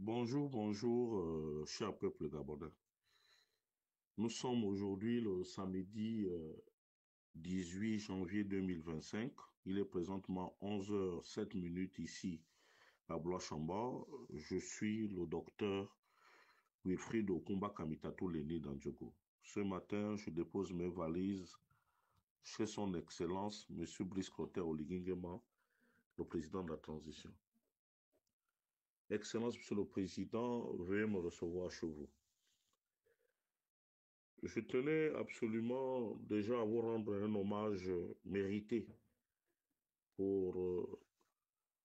Bonjour, bonjour, cher peuple gabonais. Nous sommes aujourd'hui le samedi 18 janvier 2025. Il est présentement 11h07 ici à Blois-Chambord. Je suis le docteur Wilfried Okumba Kamitatou Leni Dandjogo. Ce matin, je dépose mes valises chez son Excellence, M. Brice Clotaire Oligui, le président de la transition. Excellence, Monsieur le Président, veuillez me recevoir chez vous. Je tenais absolument déjà à vous rendre un hommage mérité pour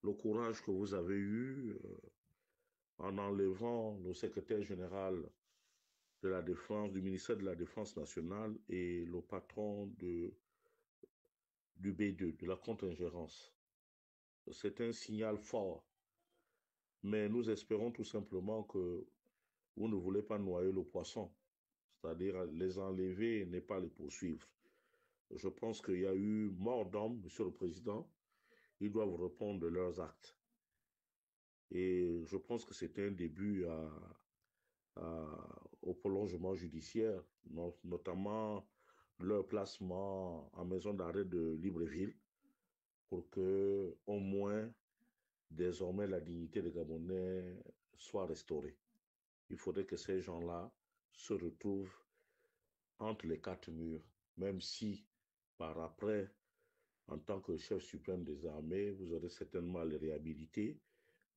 le courage que vous avez eu en enlevant le secrétaire général de la Défense, du ministère de la Défense nationale et le patron du B2, de la contre-ingérence. C'est un signal fort, mais nous espérons tout simplement que vous ne voulez pas noyer le poisson, c'est-à-dire les enlever et ne pas les poursuivre. Je pense qu'il y a eu mort d'homme, Monsieur le Président. Ils doivent répondre de leurs actes. Et je pense que c'est un début au prolongement judiciaire, notamment leur placement en maison d'arrêt de Libreville, pour que, au moins, désormais, la dignité des Gabonais soit restaurée. Il faudrait que ces gens-là se retrouvent entre les quatre murs, même si, par après, en tant que chef suprême des armées, vous aurez certainement à les réhabiliter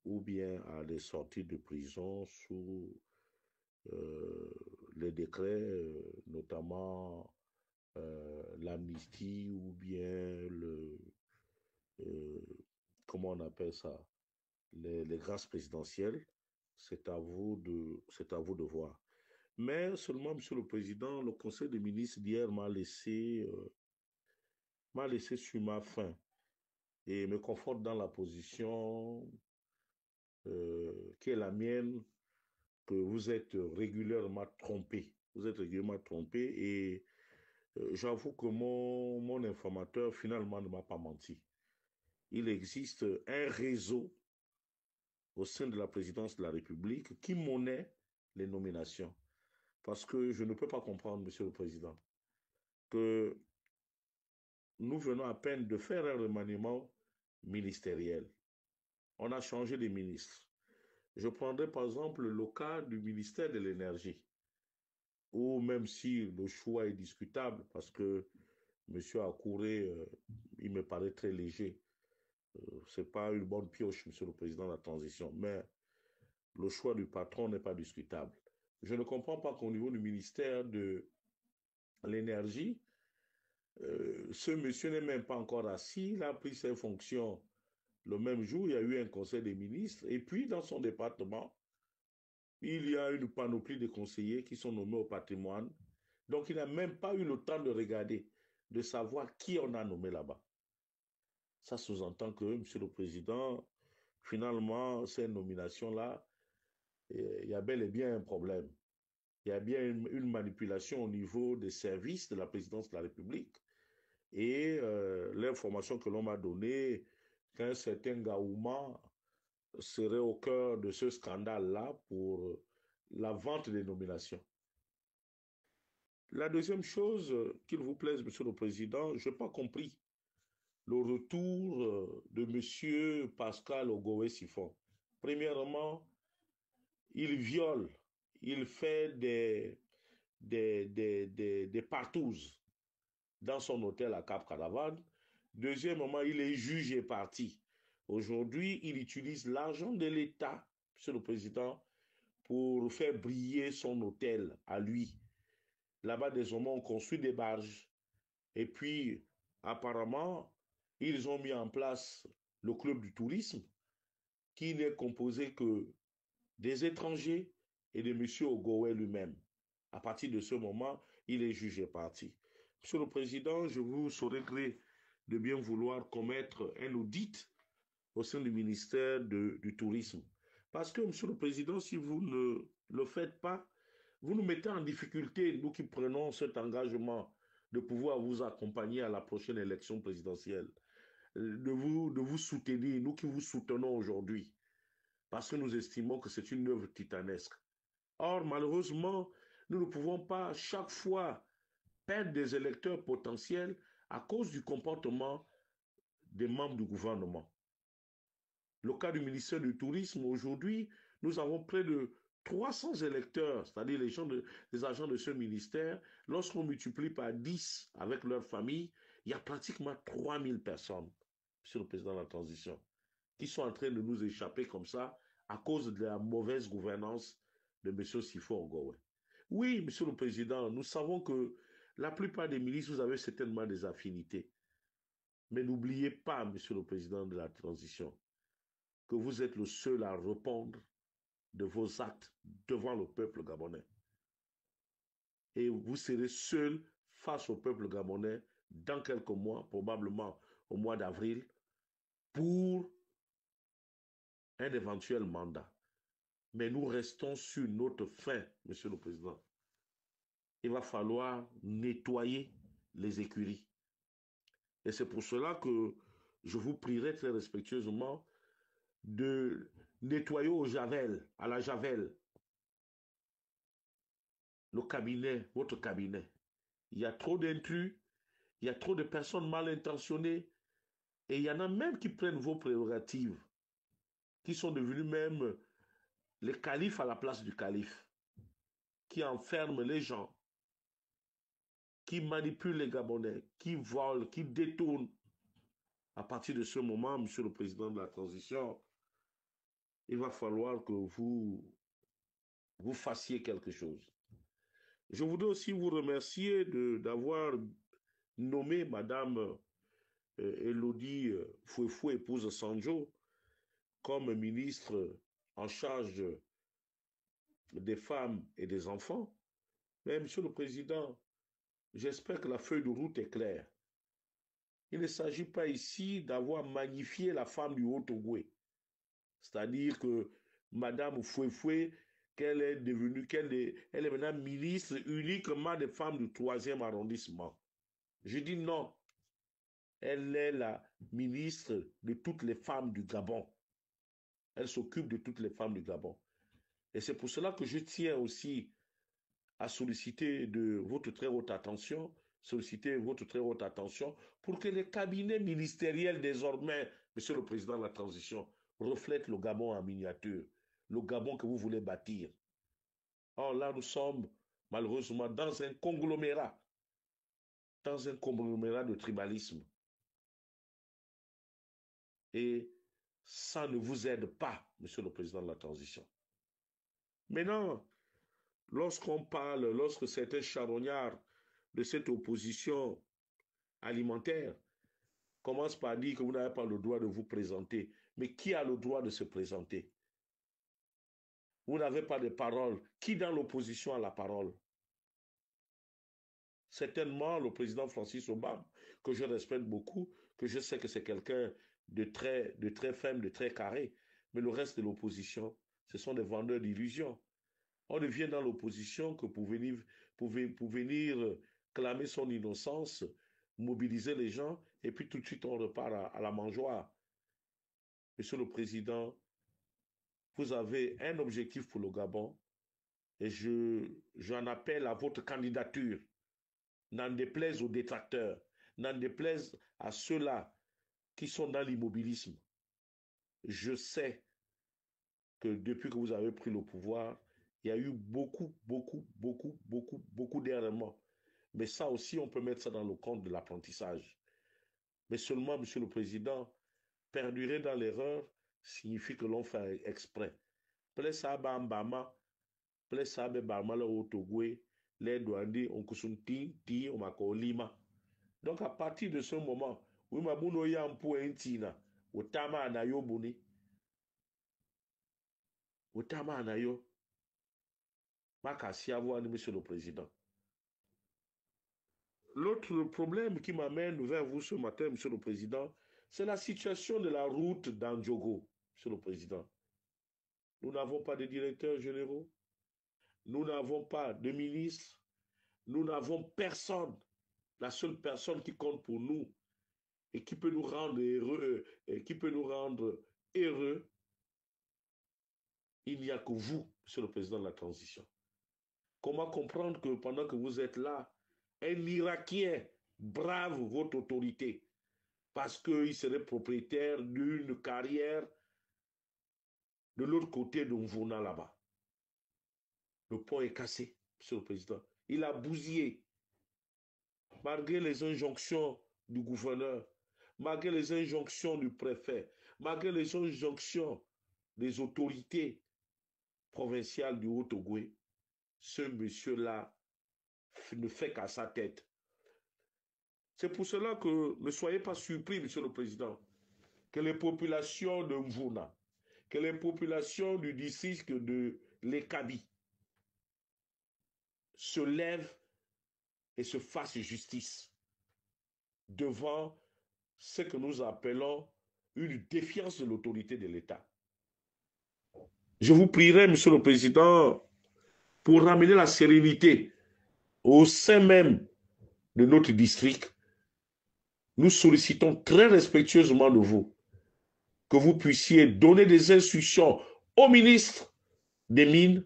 ou bien à les sortir de prison sous euh, les décrets, notamment l'amnistie ou bien euh, comment on appelle ça, les grâces présidentielles. C'est à vous de voir. Mais seulement, Monsieur le Président, le Conseil des ministres d'hier m'a laissé sur ma faim et me conforte dans la position qui est la mienne, que vous êtes régulièrement trompé. Vous êtes régulièrement trompé et j'avoue que mon informateur finalement ne m'a pas menti. Il existe un réseau au sein de la présidence de la République qui monnaie les nominations. Parce que je ne peux pas comprendre, Monsieur le Président, que nous venons à peine de faire un remaniement ministériel. On a changé de ministre. Je prendrai par exemple le cas du ministère de l'Énergie, ou même si le choix est discutable, parce que M. Akouré, il me paraît très léger. Ce n'est pas une bonne pioche, Monsieur le Président de la transition, mais le choix du patron n'est pas discutable. Je ne comprends pas qu'au niveau du ministère de l'Énergie, ce monsieur n'est même pas encore assis, il a pris ses fonctions le même jour, il y a eu un conseil des ministres, et puis dans son département, il y a une panoplie de conseillers qui sont nommés au patrimoine. Donc, il n'a même pas eu le temps de regarder, de savoir qui on a nommé là-bas. Ça sous-entend que, Monsieur le Président, finalement, ces nominations-là, il y a bel et bien un problème. Il y a bien une manipulation au niveau des services de la présidence de la République. Et l'information que l'on m'a donnée, qu'un certain Gaouma serait au cœur de ce scandale-là pour la vente des nominations. La deuxième chose, qu'il vous plaise, Monsieur le Président, je n'ai pas compris le retour de Monsieur Pascal Ogowe-Siffon. Premièrement, il viole, il fait des partouzes dans son hôtel à Cap-Caravan. Deuxièmement, il est juge et parti. Aujourd'hui, il utilise l'argent de l'État, Monsieur le Président, pour faire briller son hôtel à lui. Là-bas, désormais, on construit des barges. Et puis, apparemment, ils ont mis en place le club du tourisme, qui n'est composé que des étrangers et de M. Ogowe lui-même. À partir de ce moment, il est jugé parti. Monsieur le Président, je vous saurais gré de bien vouloir commettre un audit au sein du ministère du Tourisme. Parce que, Monsieur le Président, si vous ne le faites pas, vous nous mettez en difficulté, nous qui prenons cet engagement de pouvoir vous accompagner à la prochaine élection présidentielle, de vous soutenir, nous qui vous soutenons aujourd'hui. parce que nous estimons que c'est une œuvre titanesque. Or, malheureusement, nous ne pouvons pas chaque fois perdre des électeurs potentiels à cause du comportement des membres du gouvernement. Le cas du ministère du Tourisme, aujourd'hui, nous avons près de 300 électeurs, c'est-à-dire les agents de ce ministère. Lorsqu'on multiplie par 10 avec leur famille, il y a pratiquement 3000 personnes, Monsieur le Président de la Transition, qui sont en train de nous échapper comme ça à cause de la mauvaise gouvernance de M. Sifo Ogowe. Oui, Monsieur le Président, nous savons que la plupart des ministres, vous avez certainement des affinités. Mais n'oubliez pas, Monsieur le Président de la Transition, que vous êtes le seul à répondre de vos actes devant le peuple gabonais. Et vous serez seul face au peuple gabonais dans quelques mois, probablement au mois d'avril, pour un éventuel mandat. Mais nous restons sur notre fin, Monsieur le Président. Il va falloir nettoyer les écuries. Et c'est pour cela que je vous prierai très respectueusement de nettoyer au javel, à la javel, le cabinet, votre cabinet. Il y a trop d'intrus, il y a trop de personnes mal intentionnées, et il y en a même qui prennent vos prérogatives, qui sont devenus même les califes à la place du calife, qui enferment les gens, qui manipulent les Gabonais, qui volent, qui détournent. À partir de ce moment, Monsieur le Président de la Transition, il va falloir que vous fassiez quelque chose. Je voudrais aussi vous remercier d'avoir nommé Madame Elodie Fouefou, épouse Sanjo, comme ministre en charge des femmes et des enfants. Mais, Monsieur le Président, j'espère que la feuille de route est claire. Il ne s'agit pas ici d'avoir magnifié la femme du Haut-Ogooué. C'est-à-dire que Madame Fouefoué, elle est maintenant ministre uniquement des femmes du 3e arrondissement. Je dis non. Elle est la ministre de toutes les femmes du Gabon. Elle s'occupe de toutes les femmes du Gabon. Et c'est pour cela que je tiens aussi à solliciter de votre très haute attention, pour que les cabinets ministériels désormais, Monsieur le Président de la Transition, reflètent le Gabon en miniature, le Gabon que vous voulez bâtir. Or là, nous sommes malheureusement dans un conglomérat de tribalisme. Et ça ne vous aide pas, Monsieur le Président de la Transition. Maintenant, lorsque certains charognards de cette opposition alimentaire commencent par dire que vous n'avez pas le droit de vous présenter, mais qui a le droit de se présenter? Vous n'avez pas de parole. Qui dans l'opposition a la parole? Certainement le président Francis Obama, que je respecte beaucoup, que je sais que c'est quelqu'un de très ferme, de très carré, mais le reste de l'opposition, ce sont des vendeurs d'illusions. On ne vient dans l'opposition que pour venir clamer son innocence, mobiliser les gens, et puis tout de suite on repart à la mangeoire. Monsieur le Président, vous avez un objectif pour le Gabon, et j'en appelle à votre candidature. N'en déplaise aux détracteurs, n'en déplaise à ceux-là qui sont dans l'immobilisme. Je sais que depuis que vous avez pris le pouvoir, il y a eu beaucoup d'errements. Mais ça aussi, on peut mettre ça dans le compte de l'apprentissage. Mais seulement, Monsieur le Président, perdurer dans l'erreur signifie que l'on fait exprès. Donc, à partir de ce moment, oui, ma bouno ya mpo entina, otama anayo boni, otama anayo, ma kasi avoir, Monsieur le Président. L'autre problème qui m'amène vers vous ce matin, Monsieur le Président, c'est la situation de la route d'Andjogo, Monsieur le Président. Nous n'avons pas de directeurs généraux, nous n'avons pas de ministre, nous n'avons personne. La seule personne qui compte pour nous et qui peut nous rendre heureux, il n'y a que vous, Monsieur le Président de la transition. Comment comprendre que pendant que vous êtes là, un Irakien brave votre autorité parce qu'il serait propriétaire d'une carrière de l'autre côté de Mvuna là-bas. Le pont est cassé, Monsieur le Président. Il a bousillé, malgré les injonctions du gouverneur, malgré les injonctions du préfet, malgré les injonctions des autorités provinciales du Haut-Ogooué. Ce monsieur-là ne fait qu'à sa tête. C'est pour cela que ne soyez pas surpris, Monsieur le Président, que les populations de Mvuna, que les populations du district de l'Ekabi se lèvent et se fassent justice devant ce que nous appelons une défiance de l'autorité de l'État. Je vous prierai, Monsieur le Président, pour ramener la sérénité au sein même de notre district. Nous sollicitons très respectueusement de vous que vous puissiez donner des instructions au ministre des Mines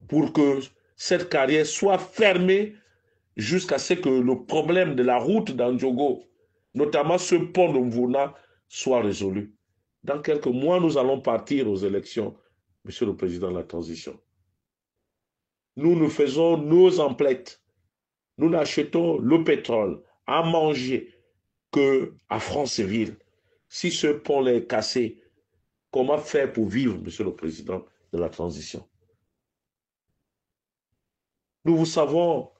pour que cette carrière soit fermée jusqu'à ce que le problème de la route d'Andjogo, notamment ce pont de Mvuna, soit résolu. Dans quelques mois, nous allons partir aux élections, Monsieur le Président de la transition. Nous faisons nos emplettes. Nous n'achetons le pétrole à manger qu'à Franceville. Si ce pont est cassé, comment faire pour vivre, Monsieur le Président de la transition? Nous vous savons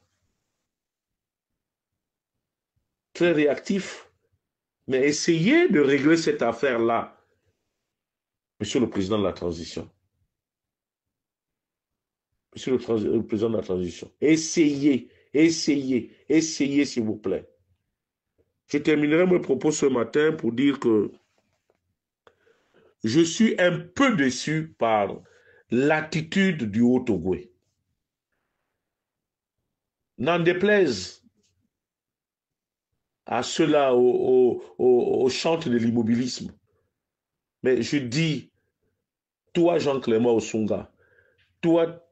très réactifs, mais essayez de régler cette affaire-là, Monsieur le Président de la transition. Monsieur le Président de la transition, essayez, s'il vous plaît. Je terminerai mes propos ce matin pour dire que je suis un peu déçu par l'attitude du Haut-Ogooué. N'en déplaise à ceux-là au chantre de l'immobilisme. Mais je dis, toi Jean-Clément Osunga, toi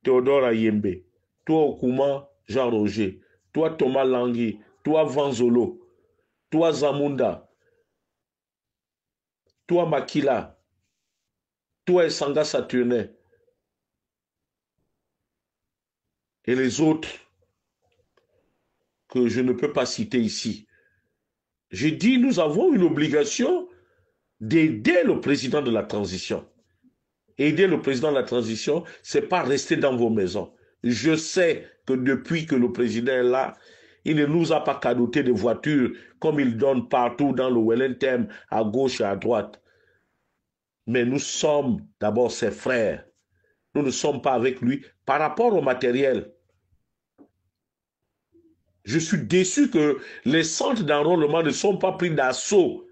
Théodore Ayembe, toi Okuma Jean-Roger, toi Thomas Langui, toi Vanzolo, toi Zamunda, toi Makila, toi Esanga Saturnin et les autres que je ne peux pas citer ici. J'ai dit, nous avons une obligation d'aider le président de la transition. Aider le président de la transition, ce n'est pas rester dans vos maisons. Je sais que depuis que le président est là, il ne nous a pas cadoté de voitures comme il donne partout dans le Wellington, à gauche et à droite. Mais nous sommes d'abord ses frères. Nous ne sommes pas avec lui par rapport au matériel. Je suis déçu que les centres d'enrôlement ne sont pas pris d'assaut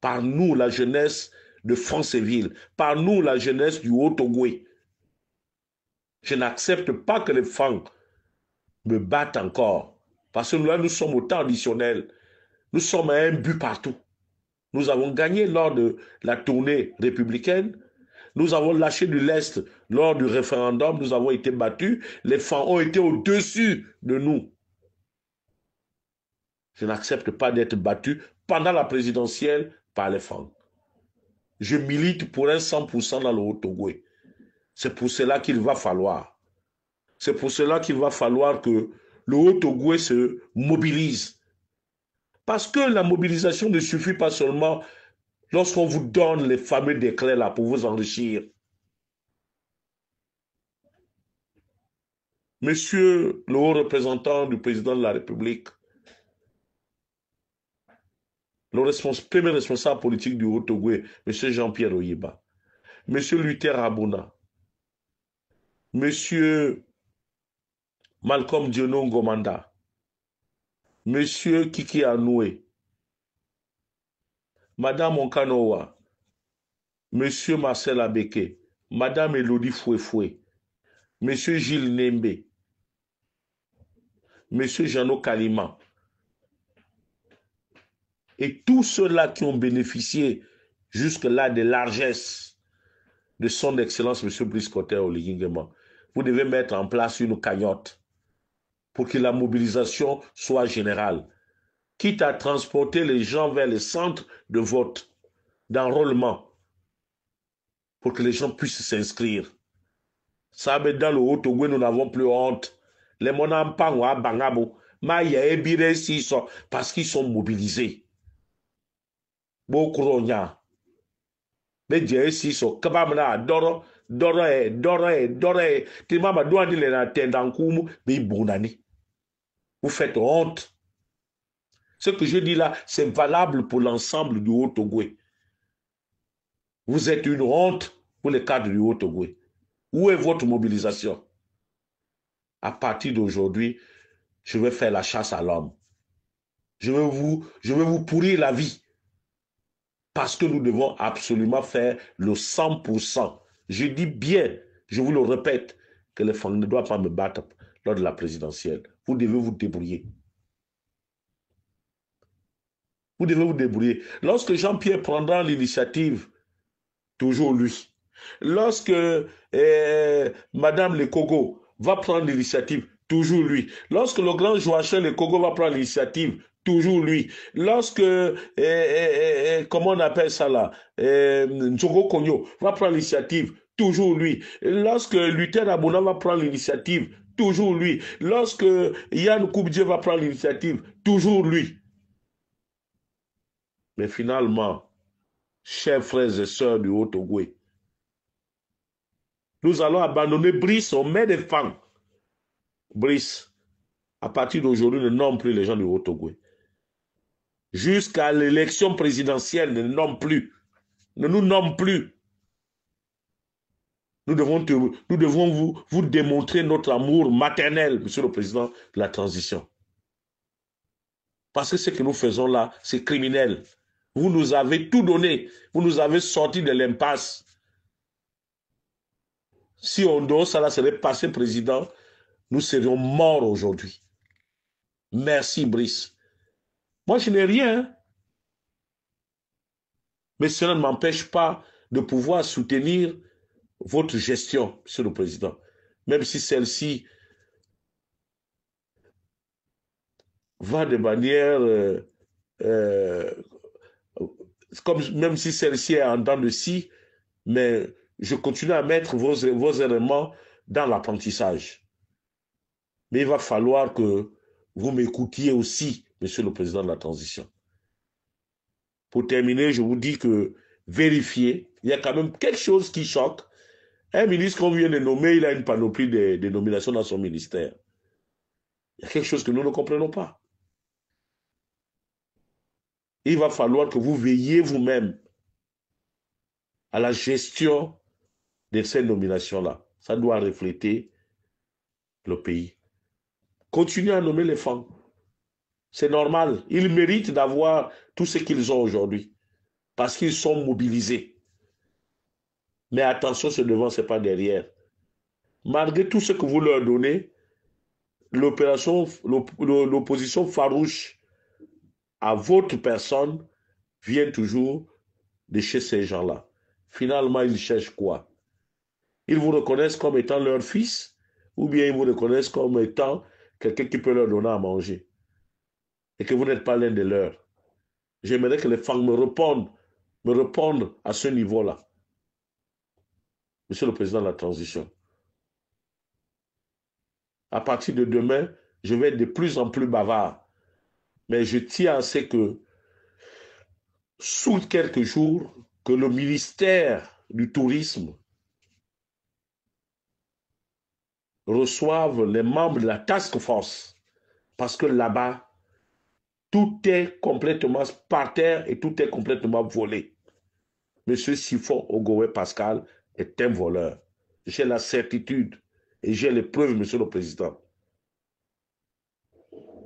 par nous, la jeunesse de Franceville, par nous, la jeunesse du Haut-Ogooué. Je n'accepte pas que les femmes me battent encore. Parce que là, nous sommes au temps additionnel. Nous sommes à un but partout. Nous avons gagné lors de la tournée républicaine. Nous avons lâché de l'Est lors du référendum. Nous avons été battus. Les femmes ont été au-dessus de nous. Je n'accepte pas d'être battu pendant la présidentielle par les femmes. Je milite pour un 100% dans le Haut-Ogooué. C'est pour cela qu'il va falloir. C'est pour cela qu'il va falloir que le Haut-Ogooué se mobilise. Parce que la mobilisation ne suffit pas seulement lorsqu'on vous donne les fameux décrets là pour vous enrichir. Monsieur le haut représentant du président de la République, le premier responsable politique du Haut-Ogooué, monsieur Jean-Pierre Oyeba, monsieur Luther Abouna, monsieur Malcolm Diono Ngomanda, monsieur Kiki Anoué, madame Onkanoa, monsieur Marcel Abeke, madame Elodie Fouefoué, monsieur Gilles Nembe, monsieur Jeannot Kalima, et tous ceux-là qui ont bénéficié jusque-là des largesses de son Excellence M. Brice Clotaire Oligui-Nguema, vous devez mettre en place une cagnotte pour que la mobilisation soit générale, quitte à transporter les gens vers les centres de vote, d'enrôlement, pour que les gens puissent s'inscrire. Ça veut dans le Haut-Togo, nous n'avons plus honte. Les Monampang à Bangabo, Maya et Bire parce qu'ils sont mobilisés. Bokronya. Mais Dieu Siso, Kabamna, Doro, Dore, Timama doit dire les tendankumu, mais Bounani. Vous faites honte. Ce que je dis là, c'est valable pour l'ensemble du Haut-Togo. Vous êtes une honte pour les cadres du Haut-Togo. Où est votre mobilisation? À partir d'aujourd'hui, je vais faire la chasse à l'homme. Je vais vous pourrir la vie. Parce que nous devons absolument faire le 100%. Je dis bien, je vous le répète, que les femmes ne doivent pas me battre lors de la présidentielle. Vous devez vous débrouiller. Vous devez vous débrouiller. Lorsque Jean-Pierre prendra l'initiative, toujours lui. Lorsque Madame Lekogo va prendre l'initiative, toujours lui. Lorsque le grand Joachim Lekogo va prendre l'initiative, toujours lui. Lorsque, comment on appelle ça là, Nzogo Konyo va prendre l'initiative, toujours lui. Lorsque Luther Abouna va prendre l'initiative, toujours lui. Lorsque Yann Koubdieu va prendre l'initiative, toujours lui. Mais finalement, chers frères et sœurs du Haut-Togo, nous allons abandonner Brice au mains des femmes. Brice, à partir d'aujourd'hui, ne nomme plus les gens du Haut-Togo. Jusqu'à l'élection présidentielle, ne nomme plus. Ne nous nomme plus. Nous devons vous démontrer notre amour maternel, Monsieur le Président de la transition. Parce que ce que nous faisons là, c'est criminel. Vous nous avez tout donné. Vous nous avez sorti de l'impasse. Si Ondo Sala serait passé président, nous serions morts aujourd'hui. Merci, Brice. Moi, je n'ai rien. Mais cela ne m'empêche pas de pouvoir soutenir votre gestion, Monsieur le Président. Même si celle-ci va de manière... même si celle-ci est en dents de scie, mais je continue à mettre vos éléments dans l'apprentissage. Mais il va falloir que vous m'écoutiez aussi, Monsieur le Président de la transition. Pour terminer, je vous dis que vérifiez, il y a quand même quelque chose qui choque. Un ministre qu'on vient de nommer, il a une panoplie de nominations dans son ministère. Il y a quelque chose que nous ne comprenons pas. Il va falloir que vous veilliez vous-même à la gestion de ces nominations-là. Ça doit refléter le pays. Continuez à nommer les femmes. C'est normal. Ils méritent d'avoir tout ce qu'ils ont aujourd'hui. Parce qu'ils sont mobilisés. Mais attention, c'est devant, ce n'est pas derrière. Malgré tout ce que vous leur donnez, l'opposition farouche à votre personne vient toujours de chez ces gens-là. Finalement, ils cherchent quoi? Ils vous reconnaissent comme étant leur fils ou bien ils vous reconnaissent comme étant quelqu'un qui peut leur donner à manger et que vous n'êtes pas l'un de leurs. J'aimerais que les femmes me répondent à ce niveau-là. Monsieur le Président de la transition. À partir de demain, je vais être de plus en plus bavard. Mais je tiens à ce que, sous quelques jours, que le ministère du Tourisme reçoive les membres de la task force. Parce que là-bas, tout est complètement par terre et tout est complètement volé. Monsieur Sifon Ogowe Pascal est un voleur. J'ai la certitude et j'ai les preuves, Monsieur le Président.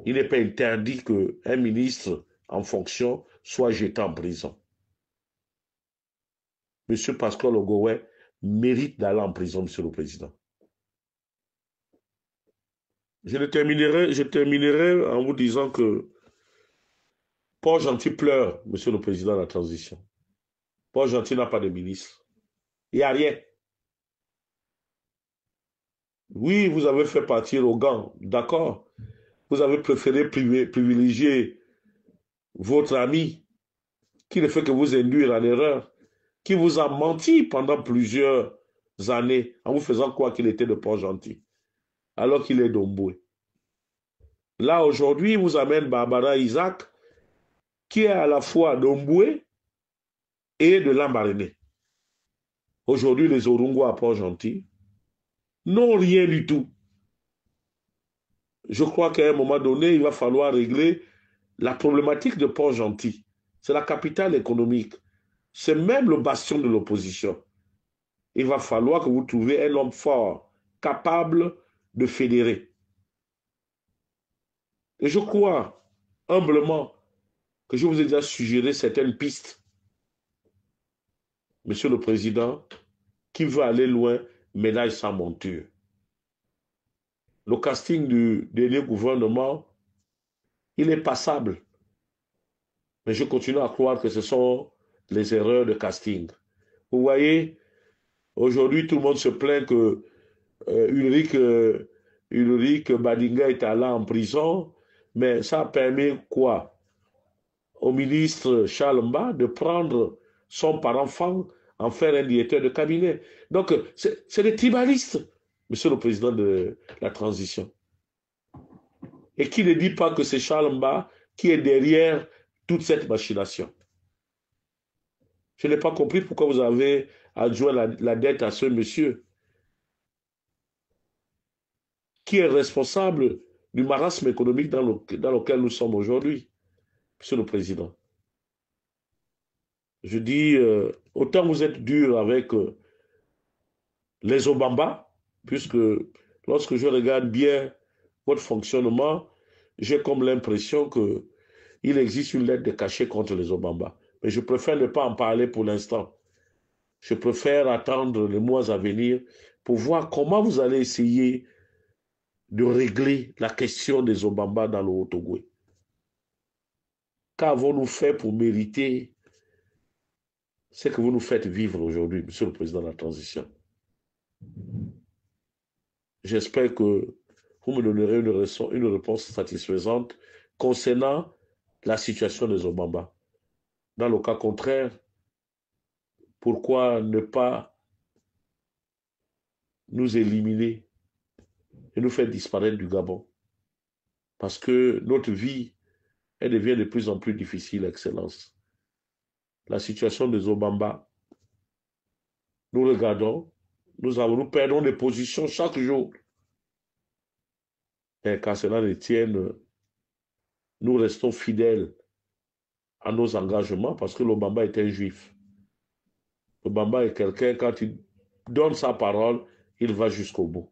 Il n'est pas interdit qu'un ministre en fonction soit jeté en prison. Monsieur Pascal Ogowe mérite d'aller en prison, Monsieur le Président. Je terminerai en vous disant que Port-Gentil pleure, Monsieur le Président de la transition. Port-Gentil n'a pas de ministre. Il n'y a rien. Oui, vous avez fait partir au gants, d'accord. Vous avez préféré privilégier votre ami qui ne fait que vous induire à l'erreur, qui vous a menti pendant plusieurs années en vous faisant croire qu'il était de Port-Gentil, alors qu'il est d'Omboué. Là, aujourd'hui, il vous amène Barbara Isaac, qui est à la fois d'Omboué et de Lambaréné. Aujourd'hui, les Orungo à Port-Gentil n'ont rien du tout. Je crois qu'à un moment donné, il va falloir régler la problématique de Port-Gentil. C'est la capitale économique. C'est même le bastion de l'opposition. Il va falloir que vous trouviez un homme fort, capable de fédérer. Et je crois humblement que je vous ai déjà suggéré certaines pistes. Monsieur le Président, qui veut aller loin, ménage sa monture. Le casting du dernier gouvernement, il est passable. Mais je continue à croire que ce sont les erreurs de casting. Vous voyez, aujourd'hui, tout le monde se plaint que Ulrich Badinga est allé en prison, mais ça a permis quoi? Au ministre Charles Mba de prendre son parent-enfant, en faire un directeur de cabinet. Donc, c'est des tribalistes, monsieur le président de la transition. Et qui ne dit pas que c'est Charles Mba qui est derrière toute cette machination. Je n'ai pas compris pourquoi vous avez adjoint la dette à ce monsieur qui est responsable du marasme économique dans lequel nous sommes aujourd'hui, monsieur le président. Je dis, autant vous êtes dur avec les Obamba, puisque lorsque je regarde bien votre fonctionnement, j'ai comme l'impression qu'il existe une lettre de cachet contre les Obamba. Mais je préfère ne pas en parler pour l'instant. Je préfère attendre les mois à venir pour voir comment vous allez essayer de régler la question des Obamba dans le Haut-Ogooué. Qu'avons-nous fait pour mériter ce que vous nous faites vivre aujourd'hui, monsieur le président de la transition? J'espère que vous me donnerez une réponse satisfaisante concernant la situation des Obamba. Dans le cas contraire, pourquoi ne pas nous éliminer et nous faire disparaître du Gabon? Parce que notre vie, elle devient de plus en plus difficile, Excellence. La situation des Obamba, nous regardons, nous perdons des positions chaque jour. Et qu'à cela ne tienne, nous restons fidèles à nos engagements parce que l'Obamba est un juif. L'Obamba est quelqu'un, quand il donne sa parole, il va jusqu'au bout.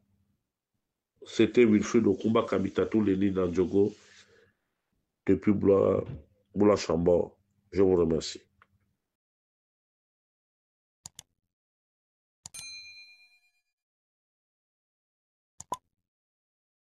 C'était Wilfried Okumba Kamitatou Leni Nandjogo depuis Boula Chambord. Je vous remercie.